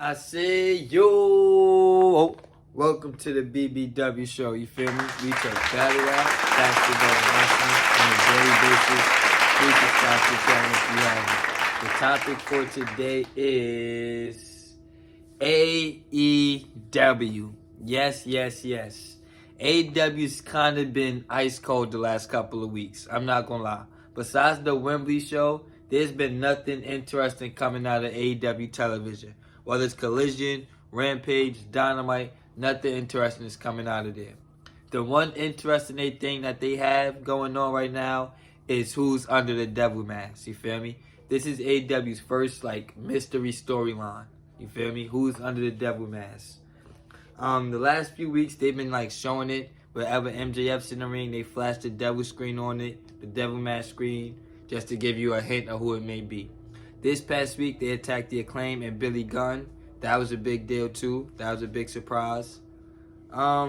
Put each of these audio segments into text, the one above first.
I say, yo, welcome to the BBW show. You feel me? We take battle rap, basketball, and wrestling on a daily basis. Please subscribe to the channel if you haven't. The topic for today is AEW. Yes. AEW's kind of been ice cold the last couple of weeks. I'm not gonna lie. Besides the Wembley show, there's been nothing interesting coming out of AEW television. Whether it's Collision, Rampage, Dynamite, nothing interesting is coming out of there. The one interesting thing that they have going on right now is who's under the devil mask. You feel me? This is AEW's first mystery storyline. You feel me? Who's under the devil mask? The last few weeks they've been showing it. Wherever MJF's in the ring, they flash the devil screen on it, the devil mask screen, just to give you a hint of who it may be. This past week they attacked the Acclaim and Billy Gunn. That was a big deal too. That was a big surprise. I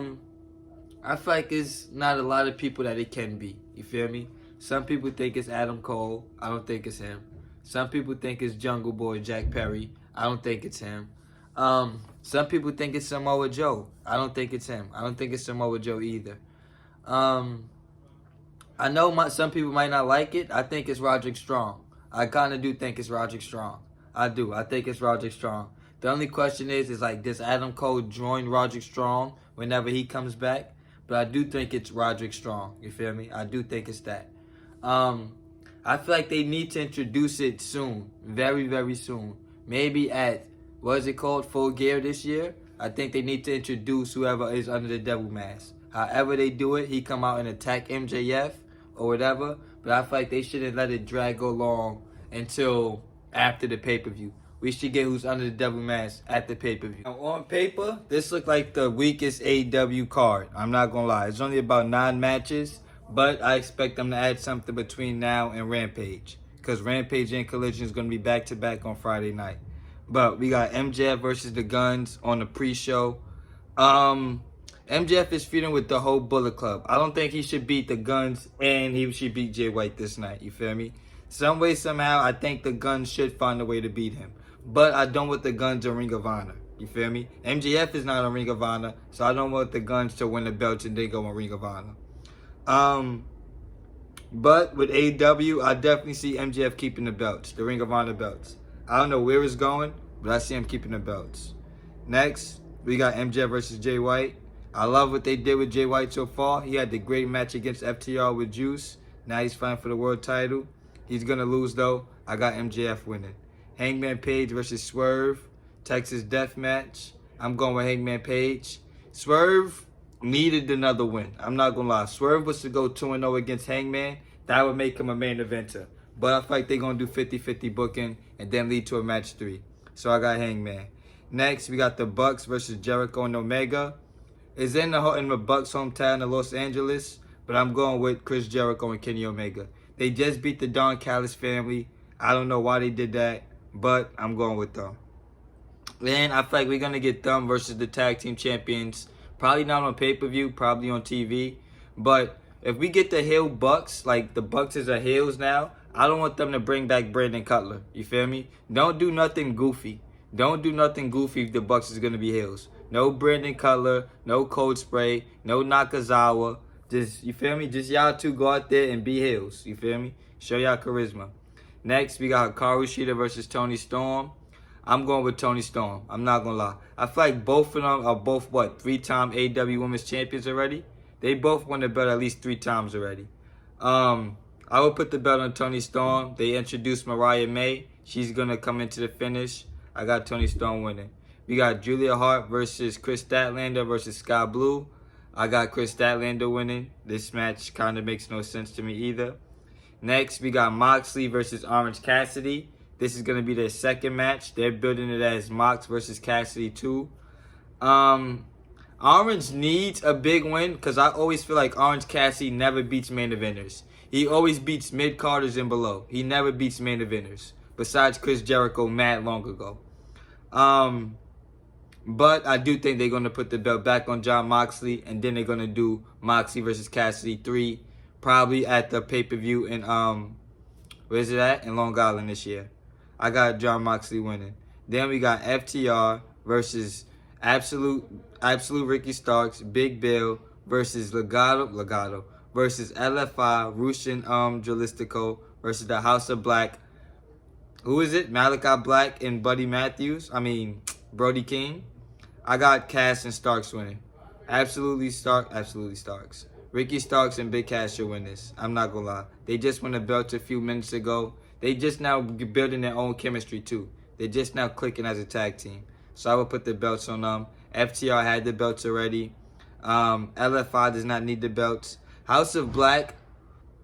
feel like it's not a lot of people that it can be. You feel me? Some people think it's Adam Cole. I don't think it's him. Some people think it's Jungle Boy Jack Perry. I don't think it's him. Some people think it's Samoa Joe. I don't think it's him. I don't think it's Samoa Joe either. I know some people might not like it. I think it's Roderick Strong. I kind of do think it's Roderick Strong. I do. I think it's Roderick Strong. The only question is does Adam Cole join Roderick Strong whenever he comes back? But I do think it's Roderick Strong. You feel me? I do think it's that. I feel like they need to introduce it soon. Very, very soon. Maybe at, what is it called, Full Gear this year? I think they need to introduce whoever is under the devil mask. However they do it, he come out and attack MJF or whatever. But I feel like they shouldn't let it drag along until after the pay-per-view. We should get who's under the devil mask at the pay-per-view. Now, on paper, this looked like the weakest AEW card. I'm not going to lie. It's only about 9 matches. But I expect them to add something between now and Rampage. Because Rampage and Collision is going to be back-to-back on Friday night. But we got MJF versus the Guns on the pre-show. MJF is feuding with the whole Bullet Club. I don't think he should beat the Guns and he should beat Jay White this night. You feel me? Some way, somehow, I think the Guns should find a way to beat him. But I don't want the Guns in Ring of Honor. You feel me? MJF is not on Ring of Honor. So I don't want the Guns to win the belts and they go on Ring of Honor. But with AEW, I definitely see MJF keeping the belts. The Ring of Honor belts. I don't know where it's going, but I see him keeping the belts. Next, we got MJF versus Jay White. I love what they did with Jay White so far. He had the great match against FTR with Juice. Now he's fighting for the world title. He's going to lose, though. I got MJF winning. Hangman Page versus Swerve. Texas Death Match. I'm going with Hangman Page. Swerve needed another win. I'm not going to lie. Swerve was to go 2-0 against Hangman. That would make him a main eventer. But I feel like they're going to do 50-50 booking and then lead to a match 3. So I got Hangman. Next, we got the Bucks versus Jericho and Omega. It's in the Bucks' hometown of Los Angeles, but I'm going with Chris Jericho and Kenny Omega. They just beat the Don Callis family. I don't know why they did that, but I'm going with them. Then I feel like we're going to get them versus the tag team champions. Probably not on pay-per-view, probably on TV. But if we get the heel Bucks, like the Bucks is a heels now, I don't want them to bring back Brandon Cutler. You feel me? Don't do nothing goofy. Don't do nothing goofy if the Bucks is going to be heels. No Brandon Cutler, no Cold Spray, no Nakazawa. Just, you feel me? Just y'all two go out there and be heels. You feel me? Show y'all charisma. Next, we got Hikaru Shida versus Toni Storm. I'm going with Toni Storm. I'm not going to lie. I feel like both of them are both, 3-time AEW Women's Champions already? They both won the belt at least 3 times already. I would put the belt on Toni Storm. They introduced Mariah May. She's going to come into the finish. I got Toni Storm winning. We got Julia Hart versus Chris Statlander versus Sky Blue. I got Chris Statlander winning. This match kind of makes no sense to me either. Next, we got Moxley versus Orange Cassidy. This is going to be their second match. They're building it as Mox versus Cassidy 2. Orange needs a big win because I always feel like Orange Cassidy never beats main eventers. He always beats mid-carders and below. He never beats main eventers. Besides Chris Jericho mad long ago. But I do think they're going to put the belt back on Jon Moxley. And then they're going to do Moxley versus Cassidy 3. Probably at the pay-per-view in, where's it at? In Long Island this year. I got Jon Moxley winning. Then we got FTR versus Absolute Ricky Starks, Big Bill versus Legado versus LFI, Russian Jalistico versus the House of Black. Who is it? Malachi Black and Buddy Matthews. Brody King. I got Cass and Starks winning. Absolutely Starks. Ricky Starks and Big Cass should win this. I'm not gonna lie. They just won the belt a few minutes ago. They just now building their own chemistry too. They're just now clicking as a tag team. So I would put the belts on them. FTR had the belts already. LFI does not need the belts. House of Black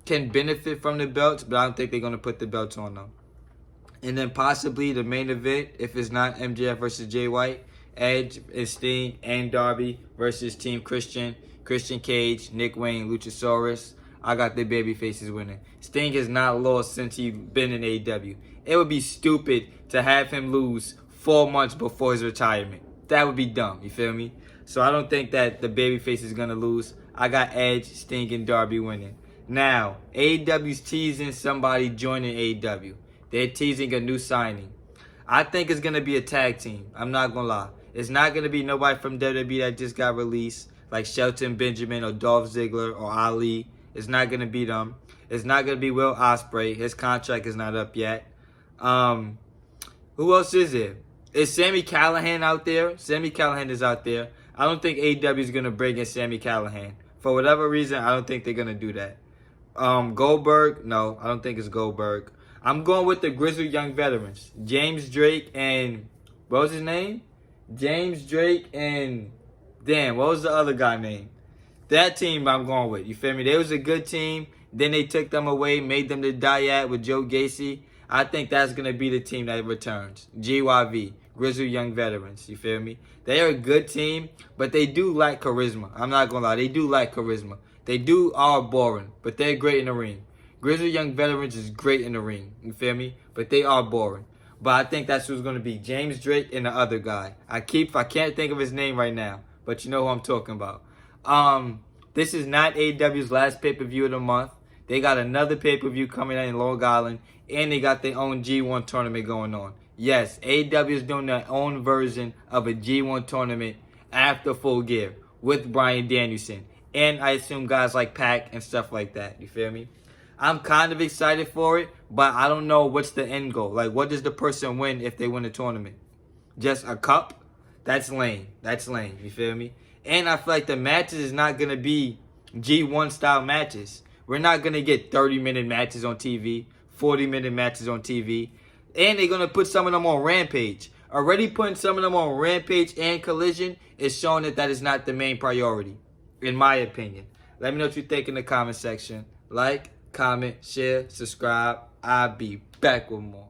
can benefit from the belts, but I don't think they're gonna put the belts on them. And then possibly the main event, if it's not MJF versus Jay White, Edge and Sting and Darby versus Team Christian, Christian Cage, Nick Wayne, Luchasaurus. I got the baby faces winning. Sting has not lost since he's been in AEW. It would be stupid to have him lose 4 months before his retirement. That would be dumb, you feel me? So I don't think that the babyface is going to lose. I got Edge, Sting, and Darby winning. Now, AEW's teasing somebody joining AEW. They're teasing a new signing. I think it's going to be a tag team. I'm not going to lie. It's not going to be nobody from WWE that just got released, like Shelton Benjamin or Dolph Ziggler or Ali. It's not going to be them. It's not going to be Will Ospreay. His contract is not up yet. Who else is it? Is Sami Callihan out there? Sami Callihan is out there. I don't think AEW is going to bring in Sami Callihan. For whatever reason, I don't think they're going to do that. Goldberg? No, I don't think it's Goldberg. I'm going with the Grizzled Young Veterans. James Drake and... what was his name? James Drake and... damn, what was the other guy name? That team I'm going with. You feel me? They was a good team. Then they took them away, made them the dyad with Joe Gacy. I think that's going to be the team that returns. GYV. Grizzled Young Veterans. You feel me? They are a good team, but they do lack charisma. I'm not going to lie. They do lack charisma. They are boring, but they're great in the ring. Grizzled Young Veterans is great in the ring. You feel me? But they are boring. But I think that's who's going to be. James Drake and the other guy. I can't think of his name right now, but you know who I'm talking about. This is not AEW's last pay-per-view of the month. They got another pay-per-view coming out in Long Island, and they got their own G1 tournament going on. Yes, AEW is doing their own version of a G1 tournament after Full Gear with Bryan Danielson. And I assume guys like Pac and stuff like that. You feel me? I'm kind of excited for it, but I don't know what's the end goal. Like, what does the person win if they win the tournament? Just a cup? That's lame. That's lame. You feel me? And I feel like the matches is not going to be G1 style matches. We're not going to get 30-minute matches on TV, 40-minute matches on TV. And they're going to put some of them on Rampage. Already putting some of them on Rampage and Collision is showing that is not the main priority, in my opinion. Let me know what you think in the comment section. Like, comment, share, subscribe. I'll be back with more.